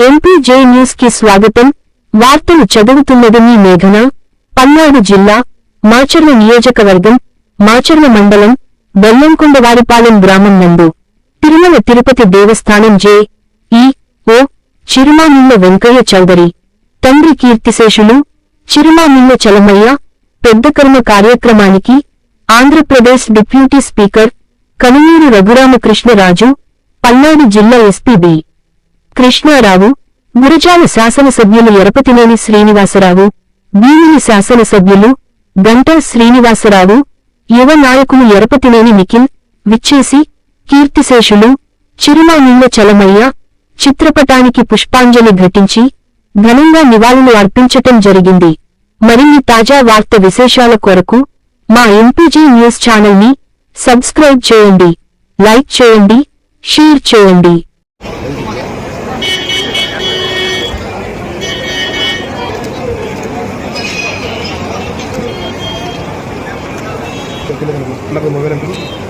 MPJ news కి స్వాగతం. వార్తలు చదువుతున్నది మీ మేఘన. పల్నాడు జిల్లా మాచర్ల నియోజకవర్గం మాచర్ల మండలం బెల్లంకొండవారిపాలెం గ్రామం నందు తిరుమల తిరుపతి దేవస్థానం జె.ఈ.ఓ. చిరుమామిళ్ల వెంకయ్య చౌదరి తండ్రి కీర్తిశేషులు చిరుమామిళ్ల చలమయ్య పెద్దకర్మ కార్యక్రమానికి ఆంధ్రప్రదేశ్ డిప్యూటీ స్పీకర్ కనుమూరు రఘురామకృష్ణరాజు, పల్నాడు జిల్లా ఎస్పీ బి. కృష్ణారావు, గురజాల శాసనసభ్యులు ఎరపతినేని శ్రీనివాసరావు, భీమిలి శాసనసభ్యులు గంటా శ్రీనివాసరావు, యువ నాయకులు ఎరపతినేని నిఖిల్ విచ్చేసి కీర్తిశేషులు చిరుమామిళ్ల చలమయ్య చిత్రపటానికి పుష్పాంజలి ఘటించి ఘనంగా నివాళులు అర్పించటం జరిగింది. మరిన్ని తాజా వార్త విశేషాల కొరకు మా ఎంపీజీ న్యూస్ ఛానల్ ని సబ్స్క్రైబ్ చేయండి, లైక్ చేయండి, షేర్ చేయండి. మొబైల్